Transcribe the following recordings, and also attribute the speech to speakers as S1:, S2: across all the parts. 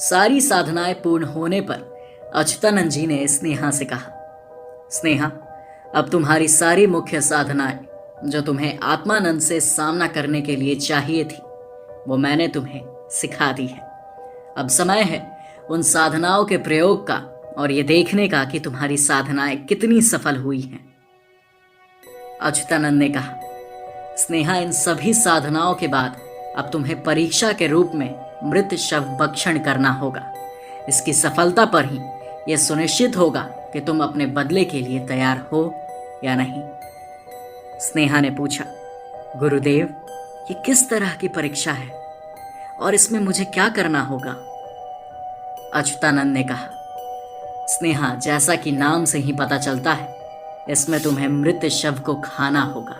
S1: सारी साधनाएं पूर्ण होने पर अच्युतानंद जी ने स्नेहा से कहा, स्नेहा, अब तुम्हारी सारी मुख्य साधनाएं जो तुम्हें आत्मानंद से सामना करने के लिए चाहिए थी, वो मैंने तुम्हें सिखा दी है। अब समय है उन साधनाओं के प्रयोग का और ये देखने का कि तुम्हारी साधनाएं कितनी सफल हुई हैं। अच्युतानंद ने कहा, स्नेहा, इन सभी साधनाओं के बाद अब तुम्हें परीक्षा के रूप में मृत शव भक्षण करना होगा। इसकी सफलता पर ही यह सुनिश्चित होगा कि तुम अपने बदले के लिए तैयार हो या नहीं। स्नेहा ने पूछा, गुरुदेव, ये किस तरह की परीक्षा है और इसमें मुझे क्या करना होगा? अच्युतानंद ने कहा, स्नेहा, जैसा कि नाम से ही पता चलता है, इसमें तुम्हें मृत शव को खाना होगा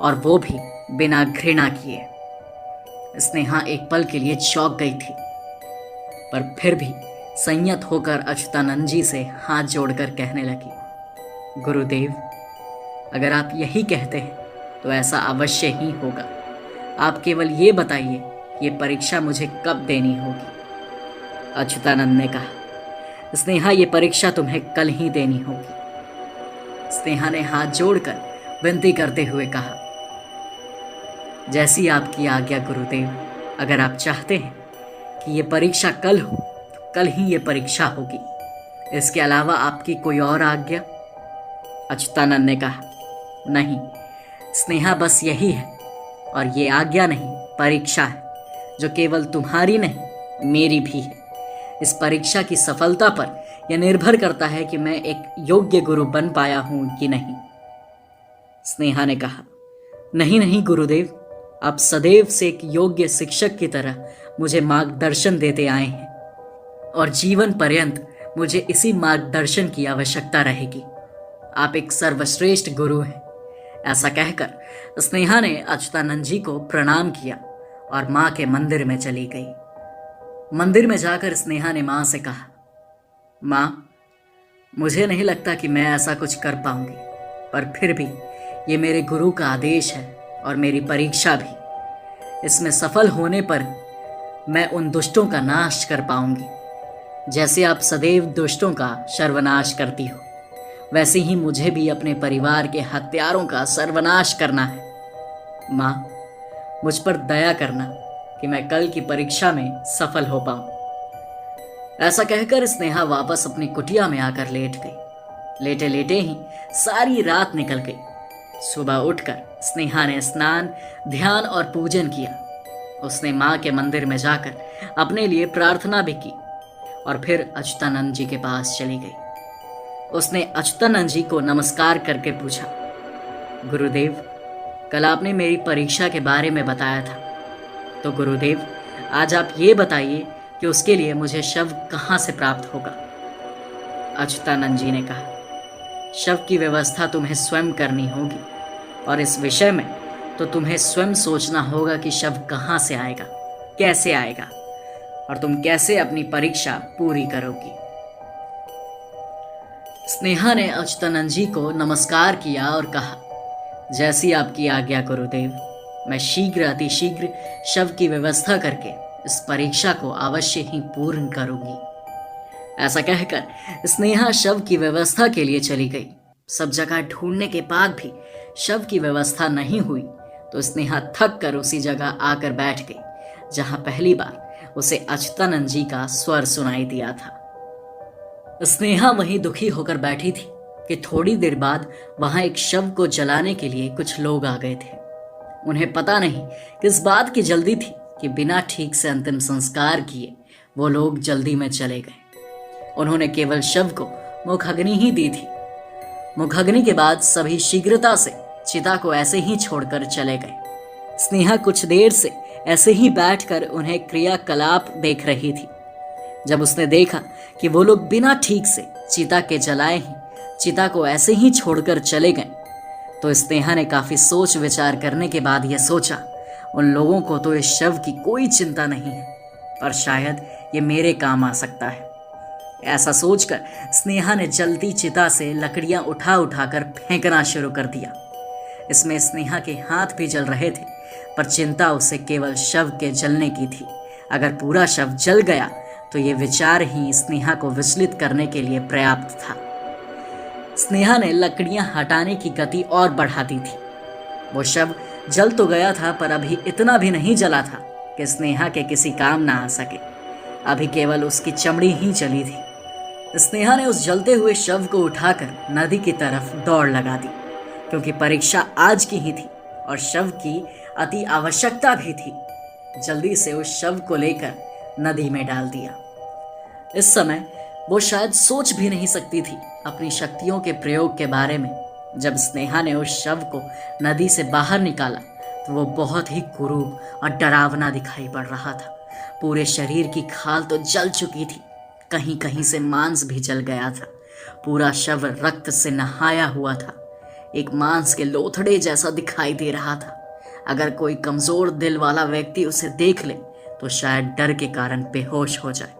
S1: और वो भी बिना घृणा किए। स्नेहा एक पल के लिए चौंक गई थी, पर फिर भी संयत होकर अच्युतानंद जी से हाथ जोड़कर कहने लगी, गुरुदेव, अगर आप यही कहते हैं तो ऐसा अवश्य ही होगा। आप केवल ये बताइए, ये परीक्षा मुझे कब देनी होगी? अच्युतानंद ने कहा, स्नेहा, ये परीक्षा तुम्हें कल ही देनी होगी। स्नेहा ने हाथ जोड़कर विनती करते हुए कहा, जैसी आपकी आज्ञा गुरुदेव। अगर आप चाहते हैं कि ये परीक्षा कल हो तो कल ही ये परीक्षा होगी। इसके अलावा आपकी कोई और आज्ञा? अच्युतानंद ने कहा, नहीं स्नेहा, बस यही है, और ये आज्ञा नहीं, परीक्षा है, जो केवल तुम्हारी नहीं मेरी भी है। इस परीक्षा की सफलता पर यह निर्भर करता है कि मैं एक योग्य गुरु बन पाया हूं कि नहीं। स्नेहा ने कहा, नहीं नहीं गुरुदेव, आप सदैव से एक योग्य शिक्षक की तरह मुझे मार्गदर्शन देते आए हैं और जीवन पर्यंत मुझे इसी मार्गदर्शन की आवश्यकता रहेगी। आप एक सर्वश्रेष्ठ गुरु हैं। ऐसा कहकर स्नेहा ने अच्युतानंद जी को प्रणाम किया और मां के मंदिर में चली गई। मंदिर में जाकर स्नेहा ने मां से कहा, मां, मुझे नहीं लगता कि मैं ऐसा कुछ कर पाऊंगी, पर फिर भी ये मेरे गुरु का आदेश है और मेरी परीक्षा भी। इसमें सफल होने पर मैं उन दुष्टों का नाश कर पाऊंगी। जैसे आप सदैव दुष्टों का सर्वनाश करती हो, वैसे ही मुझे भी अपने परिवार के हत्यारों का सर्वनाश करना है। मां, मुझ पर दया करना कि मैं कल की परीक्षा में सफल हो पाऊं। ऐसा कहकर स्नेहा वापस अपनी कुटिया में आकर लेट गई। लेटे लेटे ही सारी रात निकल गई। सुबह उठकर स्नेहा ने स्नान, ध्यान और पूजन किया। उसने मां के मंदिर में जाकर अपने लिए प्रार्थना भी की और फिर अच्युतानंद जी के पास चली गई। उसने अच्युतानंद जी को नमस्कार करके पूछा, गुरुदेव, कल आपने मेरी परीक्षा के बारे में बताया था, तो गुरुदेव, आज आप ये बताइए कि उसके लिए मुझे शव कहाँ से प्राप्त होगा? अच्युतानंद जी ने कहा, शव की व्यवस्था तुम्हें स्वयं करनी होगी और इस विषय में तो तुम्हें स्वयं सोचना होगा कि शव कहाँ से आएगा, कैसे आएगा और तुम कैसे अपनी परीक्षा पूरी करोगी। स्नेहा ने अच्युतानंद जी को नमस्कार किया और कहा, जैसी आपकी आज्ञा गुरुदेव। मैं शीघ्र अतिशीघ्र शव की व्यवस्था करके इस परीक्षा को अवश्य ही पूर्ण करूंगी। ऐसा कहकर स्नेहा शव की व्यवस्था के लिए चली गई। सब जगह ढूंढने के बाद भी शव की व्यवस्था नहीं हुई तो स्नेहा थक कर उसी जगह आकर बैठ गई जहां पहली बार उसे अच्युतानंद जी का स्वर सुनाई दिया था। स्नेहा वहीं दुखी होकर बैठी थी कि थोड़ी देर बाद वहां एक शव को जलाने के लिए कुछ लोग आ गए थे। उन्हें पता नहीं किस बात की जल्दी थी कि बिना ठीक से अंतिम संस्कार किए वो लोग जल्दी में चले गए। उन्होंने केवल शव को मुखाग्नि ही दी थी। मुखाग्नि के बाद सभी शीघ्रता से चिता को ऐसे ही छोड़कर चले गए। स्नेहा कुछ देर से ऐसे ही बैठकर उन्हें क्रियाकलाप देख रही थी। जब उसने देखा कि वो लोग बिना ठीक से चिता के जलाए ही चिता को ऐसे ही छोड़कर चले गए, तो स्नेहा ने काफी सोच विचार करने के बाद यह सोचा, उन लोगों को तो इस शव की कोई चिंता नहीं है, पर शायद ये मेरे काम आ सकता है। ऐसा सोचकर स्नेहा ने जलती चिता से लकड़ियां उठा उठाकर फेंकना शुरू कर दिया। इसमें स्नेहा के हाथ भी जल रहे थे, पर चिंता उसे केवल शव के जलने की थी। अगर पूरा शव जल गया तो ये विचार ही स्नेहा को विचलित करने के लिए पर्याप्त था। स्नेहा ने लकड़ियां हटाने की गति और बढ़ा दी थी। वो शव जल तो गया था, पर अभी इतना भी नहीं जला था कि स्नेहा के किसी काम ना आ सके। अभी केवल उसकी चमड़ी ही जली थी। स्नेहा ने उस जलते हुए शव को उठाकर नदी की तरफ दौड़ लगा दी, क्योंकि परीक्षा आज की ही थी और शव की अति आवश्यकता भी थी। जल्दी से उस शव को लेकर नदी में डाल दिया। इस समय वो शायद सोच भी नहीं सकती थी अपनी शक्तियों के प्रयोग के बारे में। जब स्नेहा ने उस शव को नदी से बाहर निकाला तो वो बहुत ही कुरूप और डरावना दिखाई पड़ रहा था। पूरे शरीर की खाल तो जल चुकी थी, कहीं कहीं से मांस भी जल गया था। पूरा शव रक्त से नहाया हुआ था, एक मांस के लोथड़े जैसा दिखाई दे रहा था। अगर कोई कमजोर दिल वाला व्यक्ति उसे देख ले तो शायद डर के कारण बेहोश हो जाए।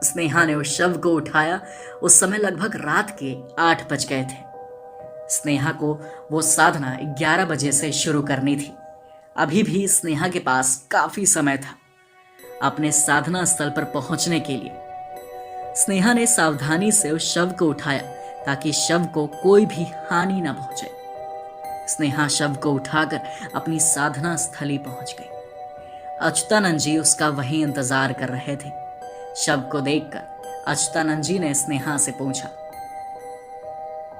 S1: स्नेहा ने उस शव को उठाया। उस समय लगभग रात के 8 बज गए थे। स्नेहा को वो साधना 11 बजे से शुरू करनी थी। अभी भी स्नेहा के पास काफी समय था अपने साधना स्थल पर पहुंचने के लिए। स्नेहा ने सावधानी से उस शव को उठाया ताकि शव को कोई भी हानि न पहुंचे। स्नेहा शव को उठाकर अपनी साधना स्थली पहुंच गई। अच्युतानंद जी उसका वहीं इंतजार कर रहे थे। शव को देखकर अच्युतानंद जी ने स्नेहा से पूछा,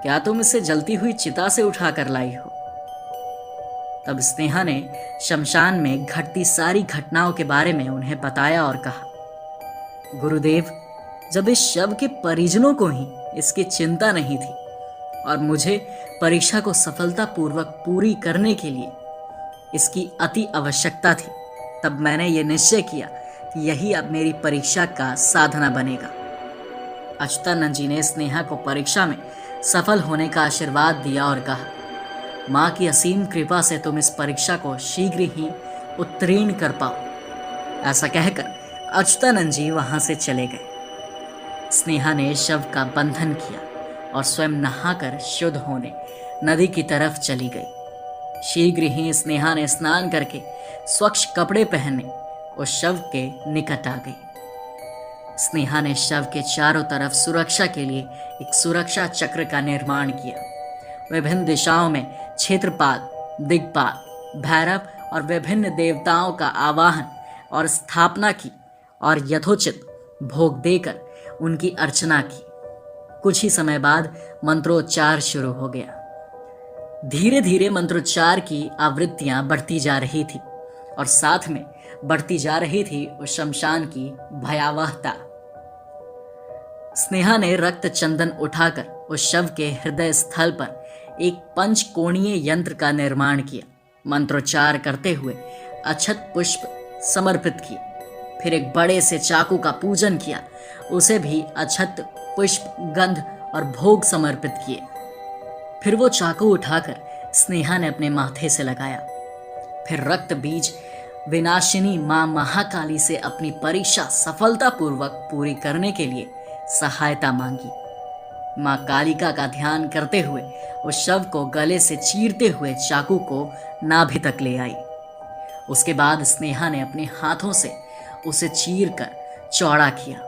S1: क्या तुम इसे जलती हुई चिता से उठा कर लाई हो? तब स्नेहा ने शमशान में घटती सारी घटनाओं के बारे में उन्हें बताया और कहा, गुरुदेव, जब इस शव के परिजनों को ही इसकी चिंता नहीं थी और मुझे परीक्षा को सफलतापूर्वक पूरी करने के लिए इसकी अति आवश्यकता थी, तब मैंने ये निश्चय किया कि यही अब मेरी परीक्षा का साधना बनेगा। अच्युतानंद जी ने स्नेहा को परीक्षा में सफल होने का आशीर्वाद दिया और कहा, माँ की असीम कृपा से तुम इस परीक्षा को शीघ्र ही उत्तीर्ण कर पाओ। ऐसा कहकर अच्युतानंद जी वहां से चले गए। स्नेहा ने शव का बंधन किया और स्वयं नहाकर शुद्ध होने नदी की तरफ चली गई। शीघ्र ही स्नेहा ने स्नान करके स्वच्छ कपड़े पहने उस शव के निकट आ गई। स्नेहा ने शव के चारों तरफ सुरक्षा के लिए एक सुरक्षा चक्र का निर्माण किया। विभिन्न दिशाओं में क्षेत्रपाल, दिक्पाल, भैरव और विभिन्न देवताओं का आवाहन और स्थापना की और यथोचित भोग देकर उनकी अर्चना की। कुछ ही समय बाद मंत्रोच्चार शुरू हो गया। धीरे धीरे मंत्रोच्चार की आवृत्तियां बढ़ती जा रही थी और साथ में बढ़ती जा रही थी उस शमशान की भयावहता। स्नेहा ने रक्त चंदन उठाकर उस शव के हृदय स्थल पर एक पंचकोणीय यंत्र का निर्माण किया। मंत्रोच्चार करते हुए अक्षत पुष्प समर्पित किए। फिर एक बड़े से चाकू का पूजन किया, उसे भी अक्षत पुष्प, गंध और भोग समर्पित किए। फिर वो चाकू उठाकर स्नेहा ने अपने माथे से लगाया। फिर रक्त बीज विनाशिनी मां महाकाली से अपनी परीक्षा सफलतापूर्वक पूरी करने के लिए सहायता मांगी। मां कालिका का ध्यान करते हुए उस शव को गले से चीरते हुए चाकू को नाभि तक ले आई। उसके बाद स्नेहा ने अपने हाथों से उसे चीर कर चौड़ा किया,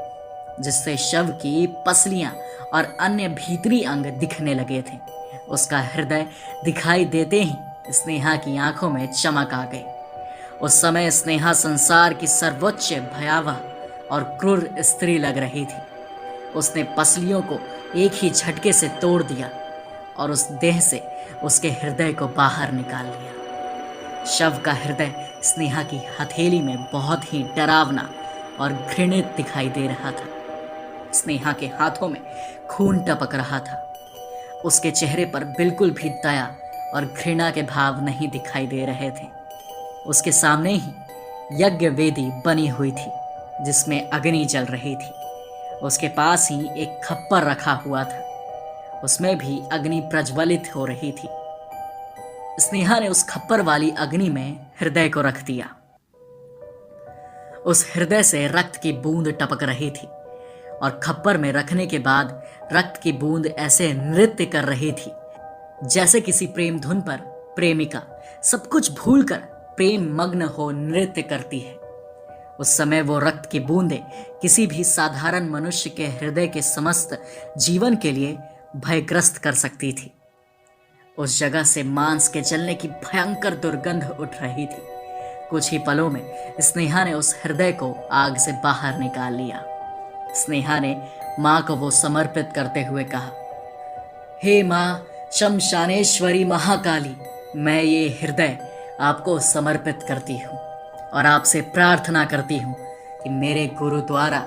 S1: जिससे शव की पसलियां और अन्य भीतरी अंग दिखने लगे थे। उसका हृदय दिखाई देते ही स्नेहा की आंखों में चमक आ गई। उस समय स्नेहा संसार की सर्वोच्च भयावह और क्रूर स्त्री लग रही थी। उसने पसलियों को एक ही झटके से तोड़ दिया और उस देह से उसके हृदय को बाहर निकाल लिया। शव का हृदय स्नेहा की हथेली में बहुत ही डरावना और घृणित दिखाई दे रहा था। स्नेहा के हाथों में खून टपक रहा था। उसके चेहरे पर बिल्कुल भी दया और घृणा के भाव नहीं दिखाई दे रहे थे। उसके सामने ही यज्ञ वेदी बनी हुई थी जिसमें अग्नि जल रही थी। उसके पास ही एक खप्पर रखा हुआ था, उसमें भी अग्नि प्रज्वलित हो रही थी। स्नेहा ने उस खप्पर वाली अग्नि में हृदय को रख दिया। उस हृदय से रक्त की बूंद टपक रही थी और खप्पर में रखने के बाद रक्त की बूंद ऐसे नृत्य कर रही थी जैसे किसी प्रेम धुन पर प्रेमिका सब कुछ भूलकर प्रेम मग्न हो नृत्य करती है। उस समय वो रक्त की बूंदें किसी भी साधारण मनुष्य के हृदय के समस्त जीवन के लिए भयग्रस्त कर सकती थी। उस जगह से मांस के जलने की भयंकर दुर्गंध उठ रही थी। कुछ ही पलों में स्नेहा ने उस हृदय को आग से बाहर निकाल लिया। स्नेहा ने मां को वो समर्पित करते हुए कहा, हे मां शमशानेश्वरी महाकाली, मैं ये हृदय आपको समर्पित करती हूँ और आपसे प्रार्थना करती हूँ कि मेरे गुरु द्वारा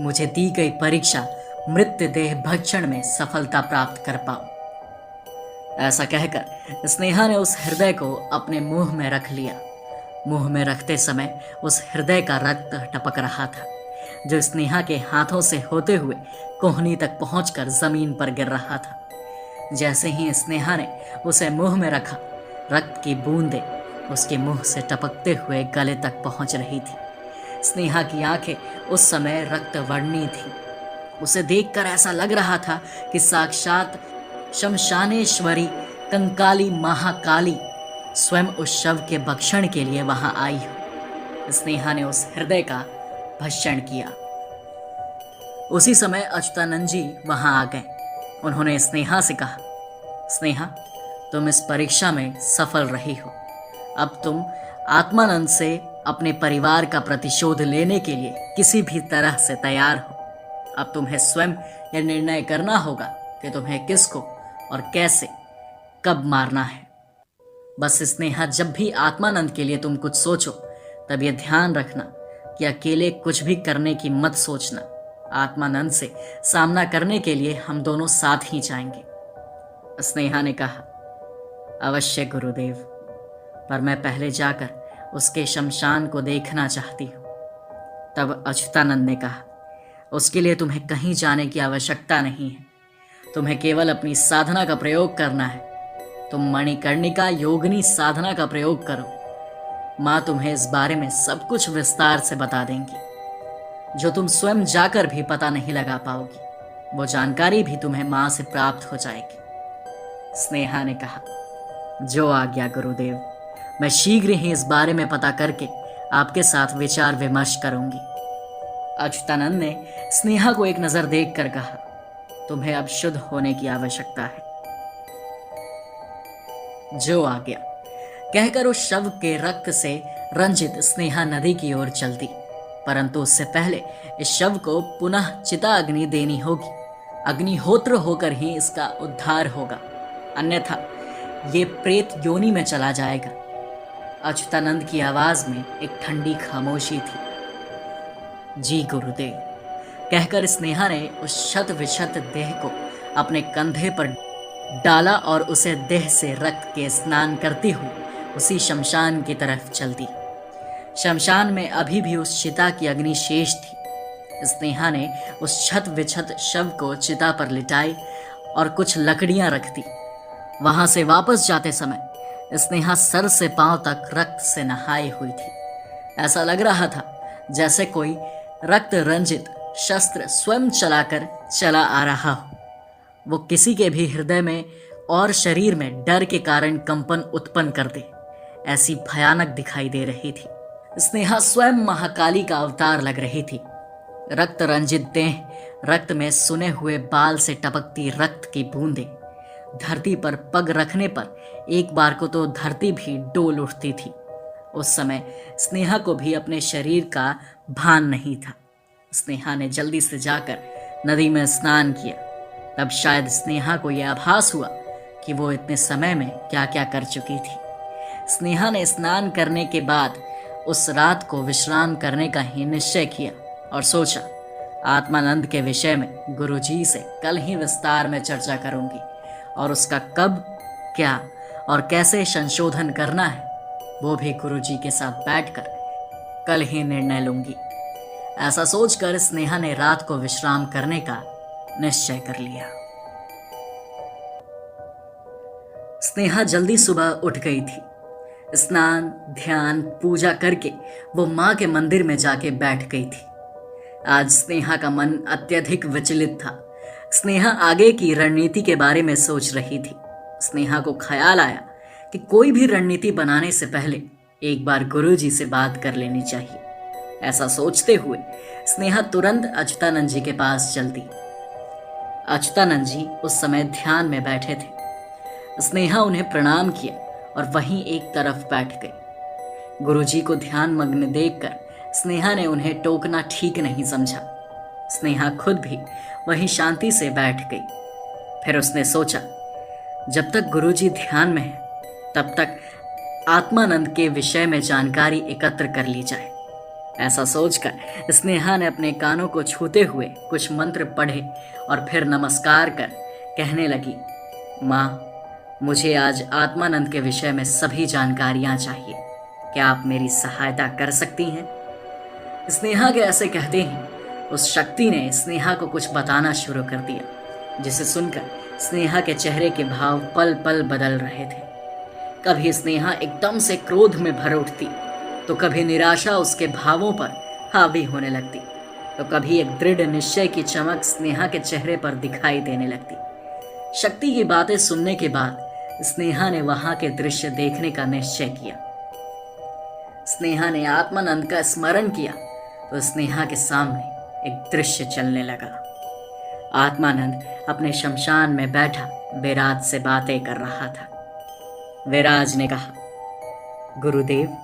S1: मुझे दी गई परीक्षा मृत्यु देह भक्षण में सफलता प्राप्त कर पाऊं। ऐसा कहकर स्नेहा ने उस हृदय को अपने मुंह में रख लिया। मुंह में रखते समय उस हृदय का रक्त टपक रहा था, जो स्नेहा के हाथों से होते हुए कोहनी तक पहुंचकर जमीन पर गिर रहा था। जैसे ही स्नेहा ने उसे मुंह में रखा, रक्त की बूंदें उसके मुंह से टपकते हुए गले तक पहुंच रही थी। स्नेहा की आंखें उस समय रक्तवर्णी थी। उसे देखकर ऐसा लग रहा था कि साक्षात शमशानेश्वरी कंकाली महाकाली स्वयं उस शव के भक्षण के लिए वहां आई हो। स्नेहा ने उस हृदय का भक्षण किया। उसी समय अच्युतानंद जी वहां आ गए। उन्होंने स्नेहा से कहा, स्नेहा, तुम इस परीक्षा में सफल रही हो। अब तुम आत्मानंद से अपने परिवार का प्रतिशोध लेने के लिए किसी भी तरह से तैयार हो। अब तुम्हें स्वयं यह निर्णय करना होगा कि तुम्हें किसको और कैसे कब मारना है। बस स्नेहा, जब भी आत्मानंद के लिए तुम कुछ सोचो तब यह ध्यान रखना कि अकेले कुछ भी करने की मत सोचना। आत्मानंद से सामना करने के लिए हम दोनों साथ ही जाएंगे। स्नेहा ने कहा, अवश्य गुरुदेव, पर मैं पहले जाकर उसके शमशान को देखना चाहती हूँ। तब अच्युतानंद ने कहा, उसके लिए तुम्हें कहीं जाने की आवश्यकता नहीं है। तुम्हें केवल अपनी साधना का प्रयोग करना है। तुम मणिकर्णिका योगिनी साधना का प्रयोग करो। माँ तुम्हें इस बारे में सब कुछ विस्तार से बता देंगी, जो तुम स्वयं जाकर भी पता नहीं लगा पाओगी। वो जानकारी भी तुम्हें माँ से प्राप्त हो जाएगी। स्नेहा ने कहा, जो आज्ञा गुरुदेव, मैं शीघ्र ही इस बारे में पता करके आपके साथ विचार विमर्श करूंगी। अच्युतानंद ने स्नेहा को एक नजर देखकर कहा, तुम्हें अब शुद्ध होने की आवश्यकता है। जो आज्ञा कहकर उस शव के रक्त से रंजित स्नेहा नदी की ओर चल दी। परंतु उससे पहले इस शव को पुनः चिता अग्नि देनी होगी। अग्निहोत्र होकर ही इसका उद्धार होगा, अन्यथा ये प्रेत योनि में चला जाएगा। अच्युतानंद की आवाज में एक ठंडी खामोशी थी। जी गुरुदेव, कहकर स्नेहा ने उस शत विशत देह को अपने कंधे पर डाला और उसे देह से रक्त के स्नान करती हुई उसी शमशान की तरफ चल दी। शमशान में अभी भी उस चिता की अग्नि शेष थी। स्नेहा ने उस छत विछत शव को चिता पर लिटाई और कुछ लकड़ियां रख दी। वहां से वापस जाते समय स्नेहा सर से पांव तक रक्त से नहाई हुई थी। ऐसा लग रहा था जैसे कोई रक्त रंजित शस्त्र स्वयं चलाकर चला आ रहा हो। वो किसी के भी हृदय में और शरीर में डर के कारण कंपन उत्पन्न कर दे, ऐसी भयानक दिखाई दे रही थी। स्नेहा स्वयं महाकाली का अवतार लग रही थी। रक्त रंजित देह, रक्त में सुने हुए बाल से टपकती रक्त की बूंदें। धरती पर पग रखने पर एक बार को तो धरती भी डोल उठती थी। उस समय स्नेहा को भी अपने शरीर का भान नहीं था। स्नेहा ने जल्दी से जाकर नदी में स्नान किया। तब शायद स्नेहा को यह आभास हुआ कि वो इतने समय में क्या क्या कर चुकी थी। स्नेहा ने स्नान करने के बाद उस रात को विश्राम करने का ही निश्चय किया और सोचा, आत्मानंद के विषय में गुरुजी से कल ही विस्तार में चर्चा करूंगी और उसका कब, क्या और कैसे संशोधन करना है वो भी गुरुजी के साथ बैठकर कल ही निर्णय लूंगी। ऐसा सोचकर स्नेहा ने रात को विश्राम करने का निश्चय कर लिया। स्नेहा जल्दी सुबह उठ गई थी। स्नान, ध्यान, पूजा करके वो मां के मंदिर में जाके बैठ गई थी। आज स्नेहा का मन अत्यधिक विचलित था। स्नेहा आगे की रणनीति के बारे में सोच रही थी। स्नेहा को ख्याल आया कि कोई भी रणनीति बनाने से पहले एक बार गुरुजी से बात कर लेनी चाहिए। ऐसा सोचते हुए स्नेहा तुरंत अच्युतानंद जी के पास चलती। अच्युतानंद जी उस समय ध्यान में बैठे थे। स्नेहा उन्हें प्रणाम किया और वहीं एक तरफ बैठ गई। गुरुजी को ध्यान मग्न देखकर स्नेहा ने उन्हें टोकना ठीक नहीं समझा। स्नेहा खुद भी वहीं शांति से बैठ गई। फिर उसने सोचा, जब तक गुरुजी ध्यान में है तब तक आत्मानंद के विषय में जानकारी एकत्र कर ली जाए। ऐसा सोचकर स्नेहा ने अपने कानों को छूते हुए कुछ मंत्र पढ़े और फिर नमस्कार कर कहने लगी, माँ, मुझे आज आत्मानंद के विषय में सभी जानकारियां चाहिए। क्या आप मेरी सहायता कर सकती हैं? स्नेहा के ऐसे कहते ही उस शक्ति ने स्नेहा को कुछ बताना शुरू कर दिया, जिसे सुनकर स्नेहा के चेहरे के भाव पल पल बदल रहे थे। कभी स्नेहा एकदम से क्रोध में भर उठती, तो कभी निराशा उसके भावों पर हावी होने लगती, तो कभी एक दृढ़ निश्चय की चमक स्नेहा के चेहरे पर दिखाई देने लगती। शक्ति की बातें सुनने के बाद स्नेहा ने वहां के दृश्य देखने का निश्चय किया। स्नेहा ने आत्मानंद का स्मरण किया तो स्नेहा के सामने एक दृश्य चलने लगा। आत्मानंद अपने शमशान में बैठा विराज से बातें कर रहा था। विराज ने कहा, गुरुदेव,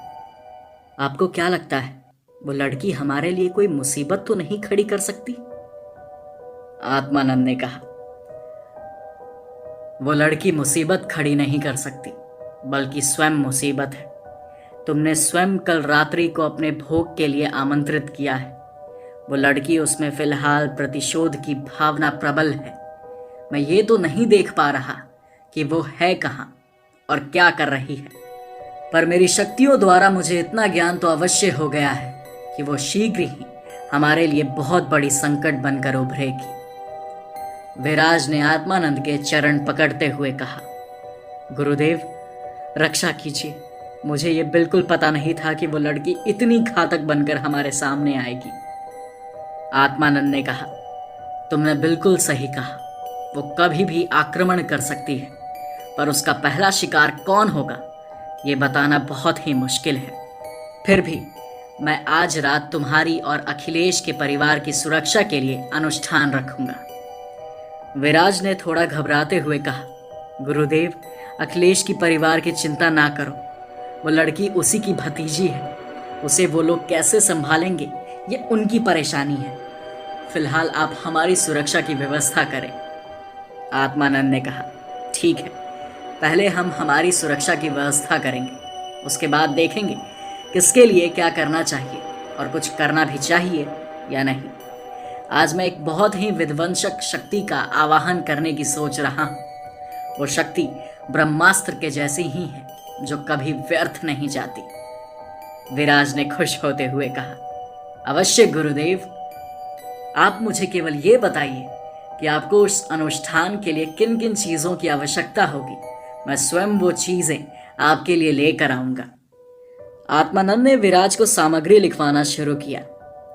S1: आपको क्या लगता है वो लड़की हमारे लिए कोई मुसीबत तो नहीं खड़ी कर सकती? आत्मानंद ने कहा, वो लड़की मुसीबत खड़ी नहीं कर सकती, बल्कि स्वयं मुसीबत है। तुमने स्वयं कल रात्रि को अपने भोग के लिए आमंत्रित किया है। वो लड़की, उसमें फिलहाल प्रतिशोध की भावना प्रबल है। मैं ये तो नहीं देख पा रहा कि वो है कहाँ और क्या कर रही है, पर मेरी शक्तियों द्वारा मुझे इतना ज्ञान तो अवश्य हो गया है कि वो शीघ्र ही हमारे लिए बहुत बड़ी संकट बनकर उभरेगी। विराज ने आत्मानंद के चरण पकड़ते हुए कहा, गुरुदेव, रक्षा कीजिए। मुझे ये बिल्कुल पता नहीं था कि वो लड़की इतनी घातक बनकर हमारे सामने आएगी। आत्मानंद ने कहा, तुमने बिल्कुल सही कहा। वो कभी भी आक्रमण कर सकती है, पर उसका पहला शिकार कौन होगा ये बताना बहुत ही मुश्किल है। फिर भी मैं आज रात तुम्हारी और अखिलेश के परिवार की सुरक्षा के लिए अनुष्ठान रखूंगा। विराज ने थोड़ा घबराते हुए कहा, गुरुदेव, अखिलेश की परिवार की चिंता ना करो। वो लड़की उसी की भतीजी है। उसे वो लोग कैसे संभालेंगे ये उनकी परेशानी है। फिलहाल आप हमारी सुरक्षा की व्यवस्था करें। आत्मानंद ने कहा, ठीक है, पहले हम हमारी सुरक्षा की व्यवस्था करेंगे, उसके बाद देखेंगे किसके लिए क्या करना चाहिए और कुछ करना भी चाहिए या नहीं। आज मैं एक बहुत ही विध्वंसक शक्ति का आवाहन करने की सोच रहा हूँ। वो शक्ति ब्रह्मास्त्र के जैसी ही है, जो कभी व्यर्थ नहीं जाती। विराज ने खुश होते हुए कहा, अवश्य गुरुदेव। आप मुझे केवल ये बताइए कि आपको उस अनुष्ठान के लिए किन किन चीज़ों की आवश्यकता होगी। मैं स्वयं वो चीज़ें आपके लिए लेकर आऊँगा। आत्मानंद ने विराज को सामग्री लिखवाना शुरू किया।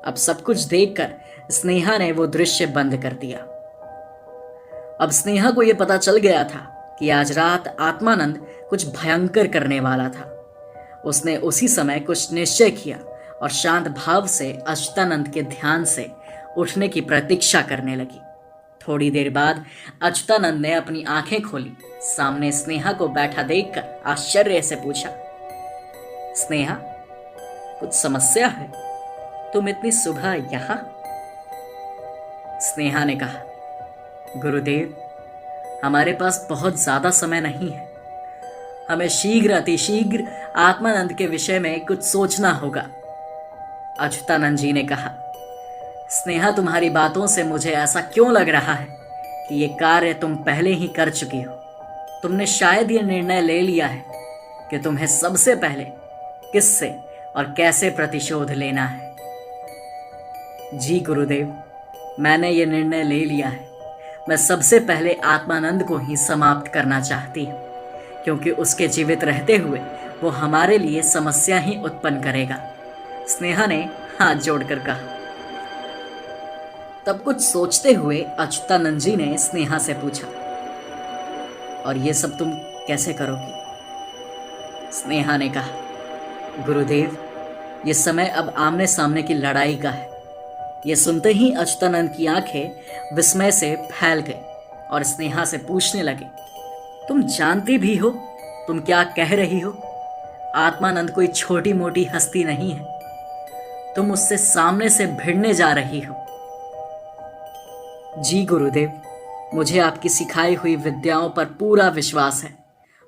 S1: अब सब कुछ देखकर स्नेहा ने वो दृश्य बंद कर दिया। अब स्नेहा को यह पता चल गया था कि आज रात आत्मानंद कुछ भयंकर करने वाला था। उसने उसी समय कुछ निश्चय किया और शांत भाव से अच्युतानंद के ध्यान से उठने की प्रतीक्षा करने लगी। थोड़ी देर बाद अच्युतानंद ने अपनी आंखें खोली। सामने स्नेहा को बैठा देखकर आश्चर्य से पूछा, स्नेहा, कुछ समस्या है? तुम इतनी सुबह यहां? स्नेहा ने कहा, गुरुदेव, हमारे पास बहुत ज्यादा समय नहीं है। हमें शीघ्र अतिशीघ्र आत्मानंद के विषय में कुछ सोचना होगा। अच्युतानंद जी ने कहा, स्नेहा, तुम्हारी बातों से मुझे ऐसा क्यों लग रहा है कि ये कार्य तुम पहले ही कर चुकी हो। तुमने शायद ये निर्णय ले लिया है कि तुम्हें सबसे पहले किससे और कैसे प्रतिशोध लेना है। जी गुरुदेव, मैंने ये निर्णय ले लिया है। मैं सबसे पहले आत्मानंद को ही समाप्त करना चाहती हूँ, क्योंकि उसके जीवित रहते हुए वो हमारे लिए समस्या ही उत्पन्न करेगा। स्नेहा ने हाथ जोड़कर कहा। तब कुछ सोचते हुए अच्युतानंद जी ने स्नेहा से पूछा, और ये सब तुम कैसे करोगी? स्नेहा ने कहा, गुरुदेव, ये समय अब आमने सामने की लड़ाई का है। ये सुनते ही अच्युतानंद की आंखें विस्मय से फैल गई और स्नेहा से पूछने लगे, तुम जानती भी हो तुम क्या कह रही हो? आत्मानंद कोई छोटी मोटी हस्ती नहीं है, तुम उससे सामने से भिड़ने जा रही हो। जी गुरुदेव, मुझे आपकी सिखाई हुई विद्याओं पर पूरा विश्वास है,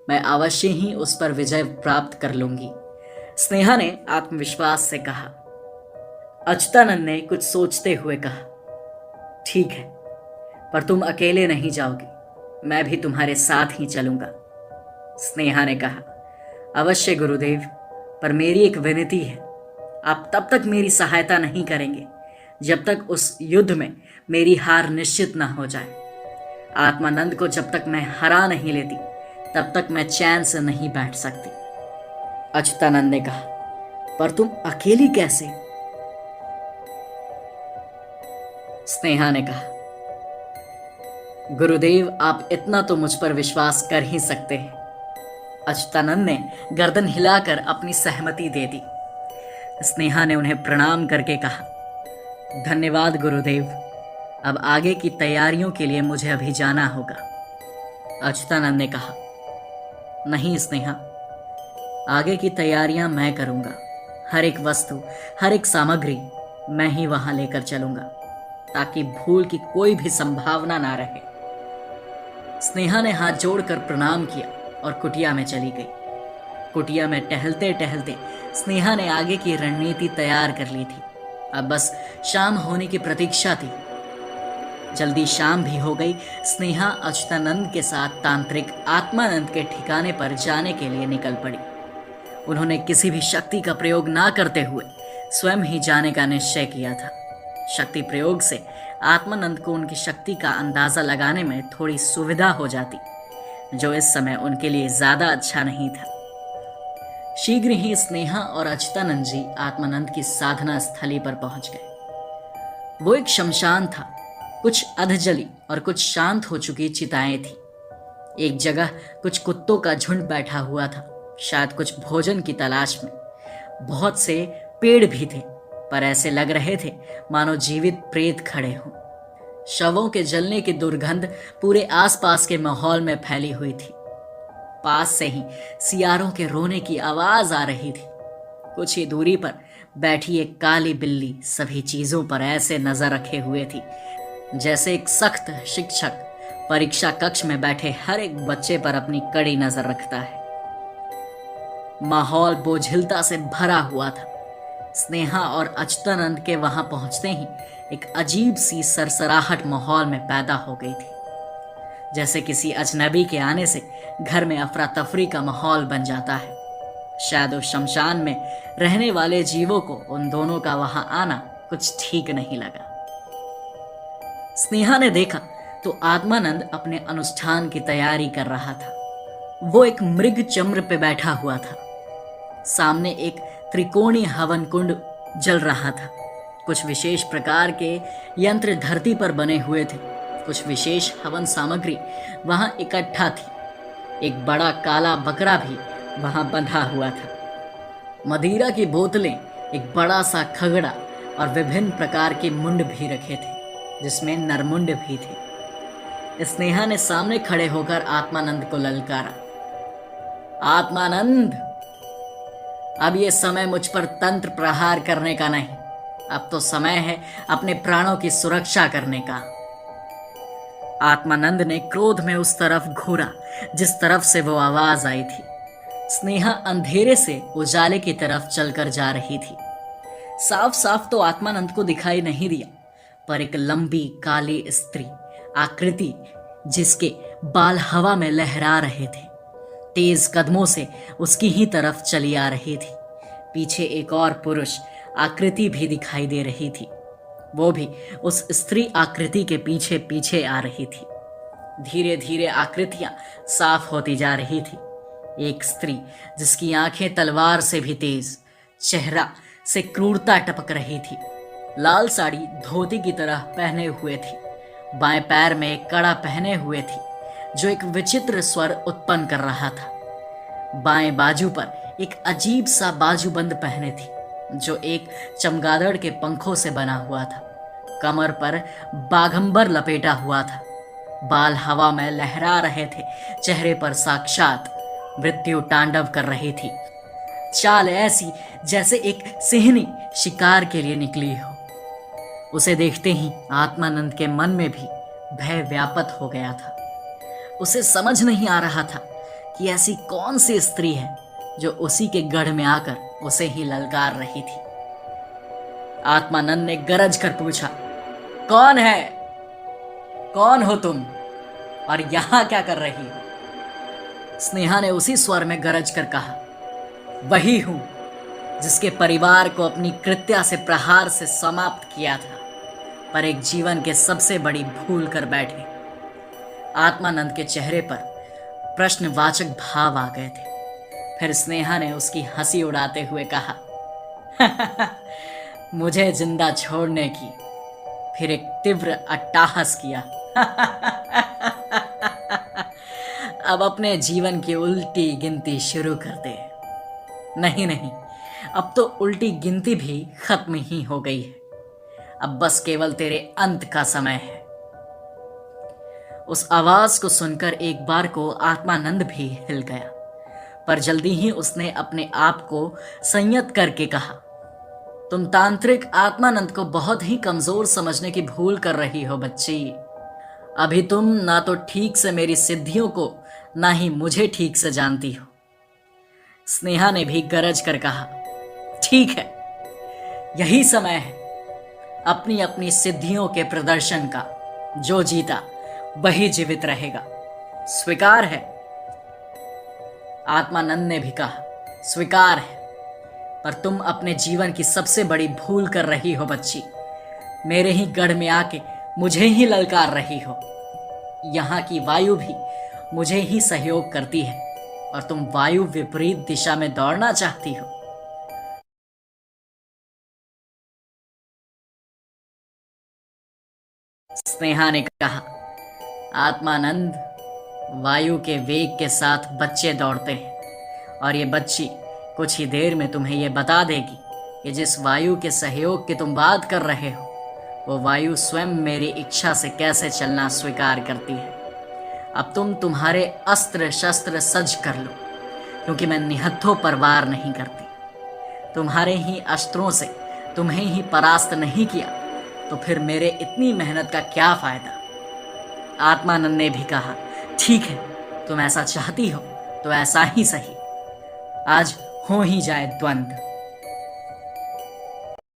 S1: मैं अवश्य ही उस पर विजय प्राप्त कर लूंगी, स्नेहा ने आत्मविश्वास से कहा। अच्युतानंद ने कुछ सोचते हुए कहा, ठीक है, पर तुम अकेले नहीं जाओगी, मैं भी तुम्हारे साथ ही चलूंगा। स्नेहा ने कहा, अवश्य गुरुदेव, पर मेरी एक विनती है, आप तब तक मेरी सहायता नहीं करेंगे जब तक उस युद्ध में मेरी हार निश्चित न हो जाए। आत्मानंद को जब तक मैं हरा नहीं लेती तब तक मैं चैन से नहीं बैठ सकती। अच्युतानंद ने कहा, पर तुम अकेली कैसे? स्नेहा ने कहा, गुरुदेव, आप इतना तो मुझ पर विश्वास कर ही सकते हैं। अच्युतानंद ने गर्दन हिलाकर अपनी सहमति दे दी। स्नेहा ने उन्हें प्रणाम करके कहा, धन्यवाद गुरुदेव, अब आगे की तैयारियों के लिए मुझे अभी जाना होगा। अच्युतानंद ने कहा, नहीं स्नेहा, आगे की तैयारियां मैं करूंगा, हर एक वस्तु, हर एक सामग्री मैं ही वहां लेकर चलूंगा, ताकि भूल की कोई भी संभावना ना रहे। स्नेहा ने हाथ जोड़कर प्रणाम किया और कुटिया में चली गई। कुटिया में टहलते टहलते स्नेहा ने आगे की रणनीति तैयार कर ली थी। अब बस शाम होने की प्रतीक्षा थी। जल्दी शाम भी हो गई। स्नेहा अच्युतानंद के साथ तांत्रिक आत्मानंद के ठिकाने पर जाने के लिए निकल पड़ी। उन्होंने किसी भी शक्ति का प्रयोग ना करते हुए स्वयं ही जाने का निश्चय किया था। शक्ति प्रयोग से आत्मानंद को उनकी शक्ति का अंदाजा लगाने में थोड़ी सुविधा हो जाती, जो इस समय उनके लिए ज्यादा अच्छा नहीं था। शीघ्र ही स्नेहा और अच्युतानंद जी आत्मानंद की साधना स्थली पर पहुंच गए। वो एक शमशान था, कुछ अधजली और कुछ शांत हो चुकी चिताएं थी। एक जगह कुछ कुत्तों का झुंड बैठा हुआ था, शायद कुछ भोजन की तलाश में। बहुत से पेड़ भी थे, पर ऐसे लग रहे थे मानो जीवित प्रेत खड़े हों। शवों के जलने की दुर्गंध पूरे आसपास के माहौल में फैली हुई थी। पास से ही सियारों के रोने की आवाज आ रही थी। कुछ ही दूरी पर बैठी एक काली बिल्ली सभी चीजों पर ऐसे नजर रखे हुए थी जैसे एक सख्त शिक्षक परीक्षा कक्ष में बैठे हर एक बच्चे पर अपनी कड़ी नजर रखता है। माहौल बोझिलता से भरा हुआ था। स्नेहा और अच्युतानंद के वहां पहुंचते ही एक अजीब सी सरसराहट माहौल में पैदा हो गई थी, जैसे किसी अजनबी के आने से घर में अफरा तफरी का माहौल बन जाता है। शायद उस शमशान में रहने वाले जीवों को उन दोनों का वहां आना कुछ ठीक नहीं लगा। स्नेहा ने देखा तो आत्मानंद अपने अनुष्ठान की तैयारी कर रहा था। वो एक मृग चम्र पे बैठा हुआ था। सामने एक त्रिकोणीय हवन कुंड जल रहा था। कुछ विशेष प्रकार के यंत्र धरती पर बने हुए थे। कुछ विशेष हवन सामग्री वहां इकट्ठा थी। एक बड़ा काला बकरा भी वहां बंधा हुआ था। मदिरा की बोतलें, एक बड़ा सा खगड़ा और विभिन्न प्रकार के मुंड भी रखे थे, जिसमें नरमुंड भी थे। स्नेहा ने सामने खड़े होकर आत्मानंद को ललकारा, आत्मानंद, अब ये समय मुझ पर तंत्र प्रहार करने का नहीं, अब तो समय है अपने प्राणों की सुरक्षा करने का। आत्मानंद ने क्रोध में उस तरफ घूरा जिस तरफ से वो आवाज आई थी। स्नेहा अंधेरे से उजाले की तरफ चलकर जा रही थी। साफ साफ तो आत्मानंद को दिखाई नहीं दिया, पर एक लंबी काली स्त्री आकृति जिसके बाल हवा में लहरा रहे थे, तेज कदमों से उसकी ही तरफ चली आ रही थी। पीछे एक और पुरुष आकृति भी दिखाई दे रही थी। वो भी उस स्त्री आकृति के पीछे पीछे आ रही थी। धीरे धीरे आकृतियां साफ होती जा रही थी। एक स्त्री जिसकी आंखें तलवार से भी तेज, चेहरा से क्रूरता टपक रही थी, लाल साड़ी धोती की तरह पहने हुए थी, बाएं पैर में एक कड़ा पहने हुए थी जो एक विचित्र स्वर उत्पन्न कर रहा था। बाएं बाजू पर एक अजीब सा बाजूबंद पहने थी। जो एक चमगादड़ के पंखों से बना हुआ था। कमर पर बाघंबर लपेटा हुआ था, बाल हवा में लहरा रहे थे, चेहरे पर साक्षात मृत्यु तांडव कर रही थी। चाल ऐसी जैसे एक सिंहनी शिकार के लिए निकली हो। उसे देखते ही आत्मानंद के मन में भी भय व्याप्त हो गया था। उसे समझ नहीं आ रहा था कि ऐसी कौन सी स्त्री है जो उसी के गढ़ में आकर उसे ही ललकार रही थी। आत्मानंद ने गरज कर पूछा, कौन है? कौन हो तुम और यहां क्या कर रही हो? स्नेहा ने उसी स्वर में गरज कर कहा, वही हूं जिसके परिवार को अपनी कृत्या से प्रहार से समाप्त किया था, पर एक जीवन के सबसे बड़ी भूल कर बैठे। आत्मानंद के चेहरे पर प्रश्नवाचक भाव आ गए थे। फिर स्नेहा ने उसकी हंसी उड़ाते हुए कहा, मुझे जिंदा छोड़ने की। फिर एक तीव्र अट्टहास किया। अब अपने जीवन की उल्टी गिनती शुरू कर दे। नहीं नहीं, अब तो उल्टी गिनती भी खत्म ही हो गई है। अब बस केवल तेरे अंत का समय है। उस आवाज को सुनकर एक बार को आत्मानंद भी हिल गया, पर जल्दी ही उसने अपने आप को संयत करके कहा, तुम तांत्रिक आत्मानंद को बहुत ही कमजोर समझने की भूल कर रही हो बच्ची। अभी तुम ना तो ठीक से मेरी सिद्धियों को, ना ही मुझे ठीक से जानती हो। स्नेहा ने भी गरज कर कहा, ठीक है, यही समय है अपनी अपनी सिद्धियों के प्रदर्शन का। जो जीता वही जीवित रहेगा। स्वीकार है? आत्मानंद ने भी कहा, स्वीकार है, पर तुम अपने जीवन की सबसे बड़ी भूल कर रही हो बच्ची। मेरे ही गढ़ में आके मुझे ही ललकार रही हो। यहाँ की वायु भी मुझे ही सहयोग करती है और तुम वायु विपरीत दिशा में दौड़ना चाहती हो। स्नेहा ने कहा, आत्मानंद, वायु के वेग के साथ बच्चे दौड़ते हैं और ये बच्ची कुछ ही देर में तुम्हें ये बता देगी कि जिस वायु के सहयोग की तुम बात कर रहे हो, वो वायु स्वयं मेरी इच्छा से कैसे चलना स्वीकार करती है। अब तुम तुम्हारे अस्त्र शस्त्र सज कर लो, क्योंकि मैं निहत्थों पर वार नहीं करती। तुम्हारे ही अस्त्रों से तुम्हें ही परास्त नहीं किया तो फिर मेरे इतनी मेहनत का क्या फायदा। आत्मानंद ने भी कहा, ठीक है, तुम ऐसा चाहती हो तो ऐसा ही सही। आज हो ही जाए द्वंद्व।